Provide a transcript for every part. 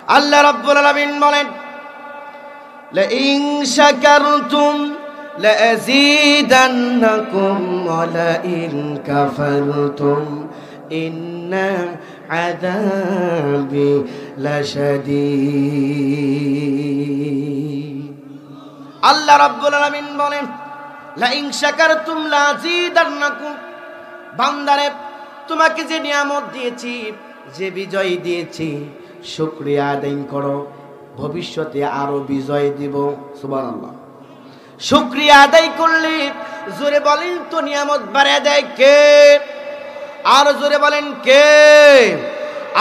আল্লাহ রাব্বুল আলামিন বলেন, লা ইন শাকারতুম লা আযীদান্নাকুম ওয়া লা ইন কাফারতুম ইন্না আযাবি লাশাদীদ। আল্লাহ রাব্বুল আলামিন বলেন, লা ইন শাকারতুম লা আযীদান্নাকুম, বান্দারে তোমাকে যে নিয়ামত দিয়েছি, যে বিজয় দিয়েছি, শুকরিয়া আদায় করো, ভবিষ্যতে আরো বিজয় দিব। সুবহানাল্লাহ। শুকরিয়া আদায় করলে জোরে বলেন তো নিয়ামত বাড়ায় দেয় কে? আর জোরে বলেন কে?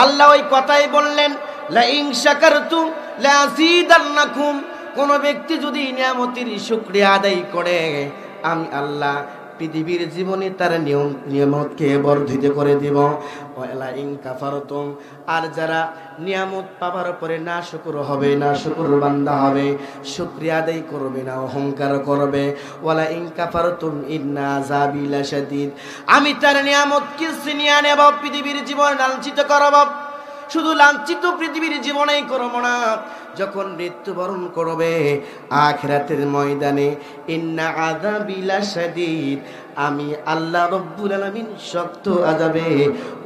আল্লাহ ওই কথাই বললেন, লা ইন শাকারতুম লা আযীদান্নাকুম। কোন ব্যক্তি যদি নিয়ামতের শুকরিয়া আদায় করে, আমি আল্লাহ পৃথিবীর জীবনে তার নিয়ামতকে বর্ধিত করে দিব। ওয়ালা ইন কাফারতুম, আর যারা নিয়ামত পাবার পরে না শুকর হবে, না শুকর বান্দা হবে, শুকরিয়া আদায় করবে না, অহংকার করবে, ওয়ালা ইন কাফারতুম ইন্না আযাবি লাশাদীদ, আমি তার নিয়ামতকে ছিনিয়ে নেব, পৃথিবীর জীবন লাঞ্ছিত করব। শুধু লাঞ্ছিত পৃথিবীর জীবনেই করব না, যখন মৃত্যুবরণ করবে আখিরাতের ময়দানে, ইন্না আযাবি লাশাদীদ, আমি আল্লাহ রাব্বুল আলামিন শক্ত আযাবে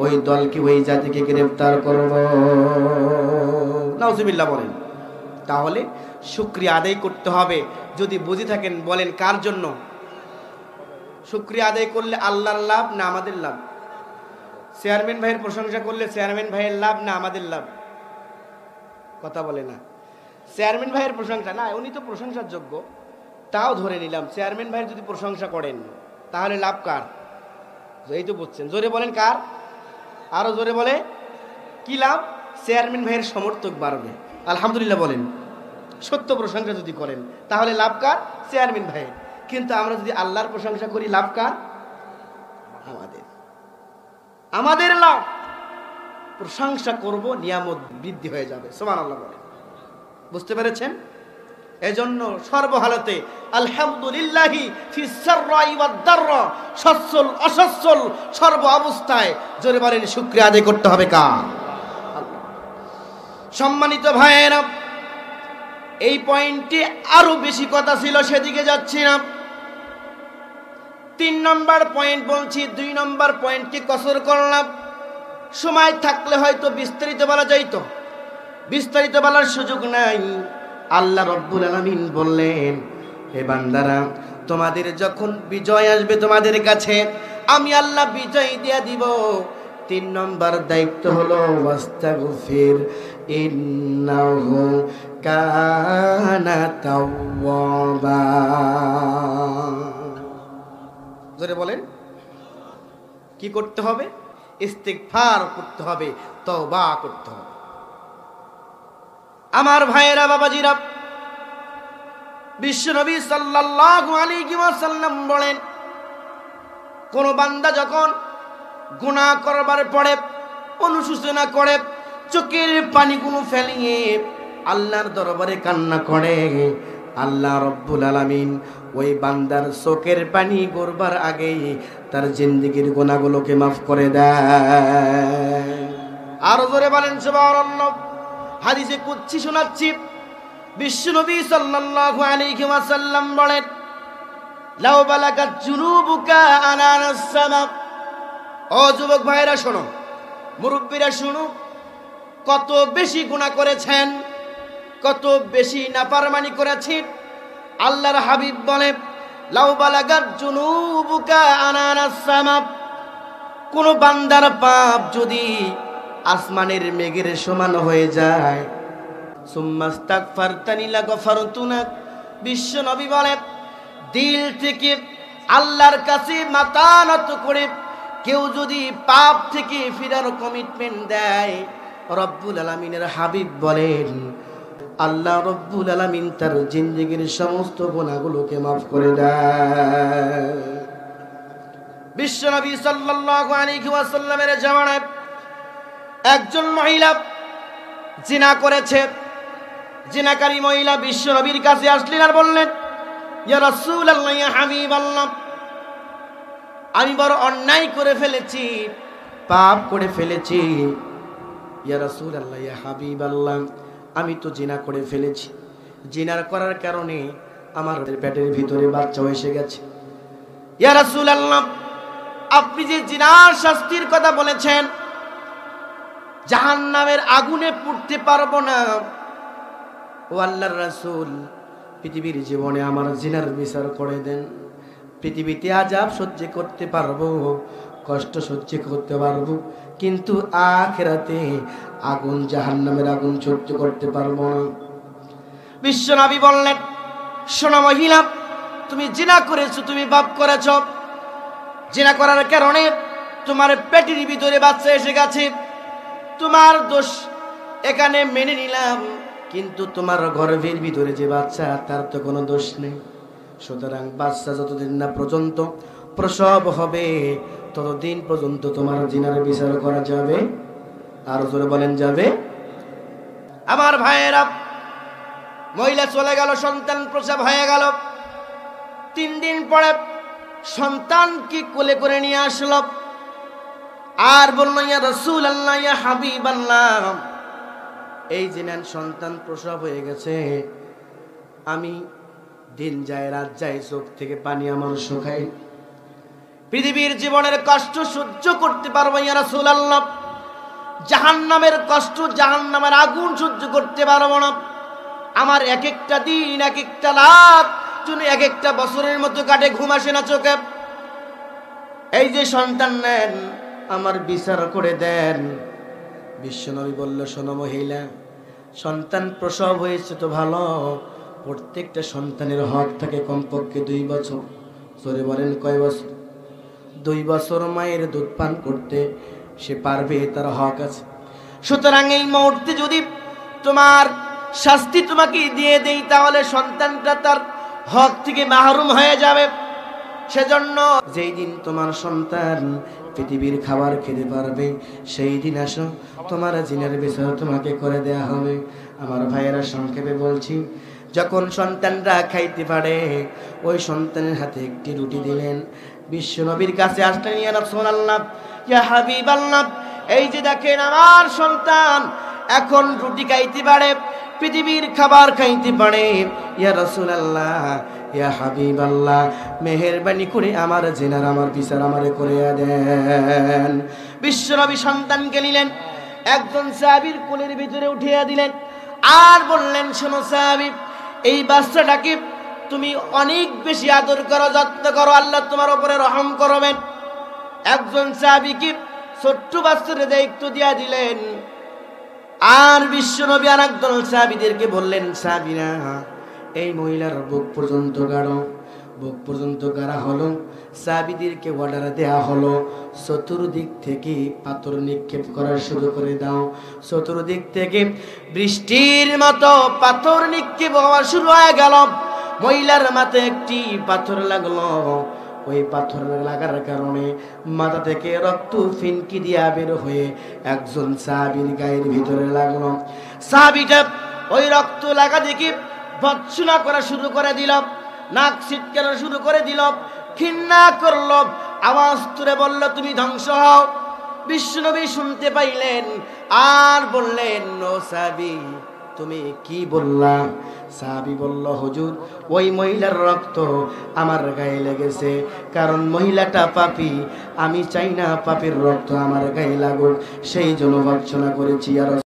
ওই দলকে, ওই জাতিকে গ্রেফতার করব। নাউজুবিল্লাহ বলেন। তাহলে শুকরিয়া আদায় করতে হবে। যদি বুঝে থাকেন বলেন কার জন্য? শুকরিয়া আদায় করলে আল্লাহর লাভ না আমাদের লাভ? চেয়ারম্যান ভাইয়ের প্রশংসা করলে চেয়ারম্যান ভাইয়ের লাভ না আমাদের লাভ? কথা বলে না। চেয়ারম্যান ভাইয়ের প্রশংসা না, উনি তো প্রশংসার যোগ্য, তাও ধরে নিলাম। চেয়ারম্যান ভাইয়ের যদি প্রশংসা করেন তাহলে লাভ কার? এই তো বুঝছেন। জোরে বলেন কার? আরো জোরে বলে কি লাভ? চেয়ারম্যান ভাইয়ের সমর্থক বাড়বে। আলহামদুলিল্লাহ বলেন। সত্য প্রশংসা যদি করেন তাহলে লাভ কার? চেয়ারম্যান ভাইয়ের। কিন্তু আমরা যদি আল্লাহর প্রশংসা করি, লাভ কার? আমাদের। আমাদের লাভ। প্রশংসা করব, নিয়ামত বৃদ্ধি হয়ে যাবে। সুবহানাল্লাহ বলেন। বুঝতে পেরেছেন? এজন্য সর্বহালতে আলহামদুলিল্লাহি ফিস সাররাই ওয়াদ দাররা, সচ্ছল অসচ্ছল সর্ব অবস্থায় জোরে বলেন শুকরিয়া আদায় করতে হবে কার? আল্লাহ। সম্মানিত ভাইয়েরা, এই পয়েন্টে আরো বেশি কথা ছিল, সেদিকে যাচ্ছি না। 3 নম্বর পয়েন্ট বলছি, 2 নম্বর পয়েন্টকে কসর করলাম। সময় থাকলে হয়তো বিস্তারিত বলা যাইতো, বিস্তারিত বলার সুযোগ নাই। আল্লাহ রাব্বুল আলামিন বললেন, হে বান্দারা, তোমাদের যখন বিজয় আসবে তোমাদের কাছে, আমি আল্লাহ বিজয় দিয়ে দিব। 3 নম্বর দায়িত্ব হলো ওয়াস্তাগফির ইন্নাহু কানা তাওয়াবা। জোরে বলেন কি করতে হবে? ইস্তিগফার করতে হবে, তওবা করতে হবে। আমার ভাইয়েরা, বাবাজিরা, বিশ্বনবী সাল্লাল্লাহু আলাইহি ওয়াসাল্লাম বলেন, কোন বান্দা যখন গুনাহ করবার পরে অনুশোচনা করে, চোখের পানিগুলো ফেলিয়ে আল্লাহর দরবারে কান্না করে, আল্লাহ রাব্বুল আলামিন ওই বান্দার চোখের পানি গড়বার আগেই তার জিন্দেগীর গুনাহগুলোকে মাফ করে দেয়। আর জোরে বলেন সুবহানাল্লাহ। হাদিসে কুদসি শোনাচ্ছি, বিশ্বনবী সাল্লাল্লাহু আলাইহি ওয়াসাল্লাম বলেন, লাউ বালাগাত জুনুবুকা আনানাস সামা। ও যুবক ভাইরা শোনো, মুরব্বীরা শোনো, কত বেশি গুনাহ করেছেন, কত বেশি নাফরমানি করেছেন। আল্লাহর হাবিব বলে, লাউ বালাগাত জুনুবুকা আনানাস সামা, কোন বান্দার পাপ যদি আসমানের মেঘের সমান হয়ে যায়, সুম্মাস্তাগফারতানি লাগফারতুনাক, বিশ্ব নবী বলে, দিল থেকে আল্লাহর কাছে মাথা নত করে কেউ যদি পাপ থেকে ফিরার কমিটমেন্ট দেয়, রব্বুল আলামিনের হাবিব বলেন, আল্লাহ রব্বুল আলামিন তার জিন্দেগীর সমস্ত গুনাহগুলোকে মাফ করে দেয়। বিশ্বনবী সাল্লাল্লাহু আলাইহি ওয়াসাল্লামের জামানায় একজন মহিলা জিনা করেছে। জিনাকারী মহিলা বিশ্বনবীর কাছে আসলেন আর বললেন, ইয়া রাসূলুল্লাহ, ইয়া হাবিবাল্লাহ, আমি বড় অন্যায় করে ফেলেছি, পাপ করে ফেলেছি। ইয়া রাসূলুল্লাহ, ইয়া হাবিবাল্লাহ, আমি তো জিনা করে ফেলেছি, জিনার করার কারণে আমার পেটের ভিতরে বাচ্চা এসে গেছে। ইয়া রাসূলুল্লাহ, আপনি যে জিনার শাস্তির কথা বলেছেন, জাহান্নামের আগুনে পুড়তে পারবো না, ও আল্লাহর রাসূল, পৃথিবীর জীবনে আমার জিনার বিচার করে দেন। পৃথিবীতে আযাব সহ্য করতে পারবো, কষ্ট সহ্য করতে পারবো, কিন্তু আখিরাতে আগুন, জাহান্নামের আগুন সহ্য করতে পারবো না। বিশ্বনবী বললেন, শোনো মহিলা, তুমি জিনা করেছো, তুমি পাপ করেছো। জিনা করার কারণে তোমার পেটের ভিতরে বাচ্চা এসে গেছে, তোমার দোষ এখানে মেনে নিলাম, কিন্তু তোমার গর্ভের ভিতরে যে বাচ্চা, তার তো কোনো দোষ নেই। সুতরাং বাচ্চা যতদিন না পর্যন্ত প্রসব হবে, ততদিন পর্যন্ত তোমার জিনার বিচার করা যাবে। আর জোরে বলেন, যাবে। আমার ভাইয়েরা, মহিলা চলে গেল, সন্তান প্রসব হয়ে গেল। 3 দিন পরে সন্তান কি কোলে করে নিয়ে আসলো, আর বলল, ইয়া রাসূলুল্লাহ, ইয়া হাবিবাল্লাহ, এই যে নেন, সন্তান প্রসব হয়ে গেছে, আমি দিন যায় রাত যায়, চোখ থেকে পানি আমার শুকায়, পৃথিবীর জীবনের কষ্ট সহ্য করতে পারবো ইয়া রাসূলুল্লাহ, জাহান্নামের কষ্ট, জাহান্নামের আগুন সহ্য করতে পারবো না। আমার এক একটা দিন, এক একটা রাত, এক একটা বছরের মতো কাটে, ঘুম আসে না চোখে। এই যে সন্তান নেন, আমার বিচার করে দেন। বিশ্বনবী বলল, শোনো মহিলা, সন্তান প্রসব হয়েছে তো ভালো, প্রত্যেকটা সন্তানের হক থাকে কমপক্ষে 2 বছর। জোরে বলেন, কয় বছর? 2 বছর মায়ের দুধ পান করতে সে পারবে, তার হক আছে। সুতরাং এই মুহূর্তে যদি তোমার শাস্তি তোমাকে দিয়ে দেই, তাহলে সন্তানটা তার হক থেকে মাহরুম হয়ে যাবে। সেজন্য যেই দিন তোমার সন্তান পৃথিবীর খাবার খেতে পারবে, সেই দিন আসো, তোমার জিনার বিচার তোমাকে করে দেয়া হবে। আমার ভাইয়েরা, সংক্ষেপে বলছি, যখন সন্তানরা খাইতে পারে, ওই সন্তানের হাতে একটি রুটি দিলেন। বিশ্বনবীর কাছে আসলেন, ইয়া রাসূলুল্লাহ, ইয়া হাবিবাল্লাহ, এই যে দেখেন আমার সন্তান এখন রুটি খাইতে পারে, পৃথিবীর খাবার খাইতে পারে। ইয়া রাসূলুল্লাহ, ইয়া হাবিবাল্লাহ, মেহেরবানি করে আমার জিনার, আমার বিচার আমারে করে দেন। বিশ্বনবী সন্তানকে নিলেন, একজন সাহাবীর কোলের ভিতরে উঠিয়ে দিলেন, আর বললেন, শোনো সাহাবী, এই বাচ্চাটাকে তুমি অনেক বেশি আদর করো, যত্ন করো, আল্লাহ তোমার উপরে রহম করবেন। একজন সাহাবীকে ছোট্ট বাচ্চার দায়িত্ব দিয়া দিলেন। আর বিশ্বনবী আর একদল সাহাবীদেরকে বললেন, সাহাবীরা, এই মহিলার বুক পর্যন্ত গাড়ো। বুক পর্যন্ত গাড়া হলো। সাহাবীদেরকে অর্ডার দেয়া হলো, চতুর্দিক থেকে পাথর নিক্ষেপ করা শুরু করে দাও। চতুর্দিক থেকে বৃষ্টির মতো পাথর নিক্ষেপ হওয়া শুরু হয়ে গেল। মহিলার মাথায় একটি পাথর লাগলো। ওই পাথর লাগার কারণে মাথা থেকে রক্ত ফিনকি দিয়া বের হয়ে একজন সাহাবীর গায়ের ভিতরে লাগলো। সাহাবীটা ওই রক্ত লাগা দেখে ভৎসনা করা শুরু করে দিল, নাক ছিটকানো শুরু করে দিল, ঘৃণা করলো, আওয়াজ তুলে বলল, তুমি ধ্বংস হও। বিশ্বনবী শুনতে পাইলেন, আর বললেন, ও সাহাবী, তুমি কি বললা? সাহাবী বলল, হুজুর, ওই মহিলার রক্ত আমার গায়ে লেগেছে, কারণ মহিলাটা পাপী, আমি চাই না পাপীর রক্ত আমার গায়ে লাগুক, সেই জন্য ভৎসনা করেছি। আর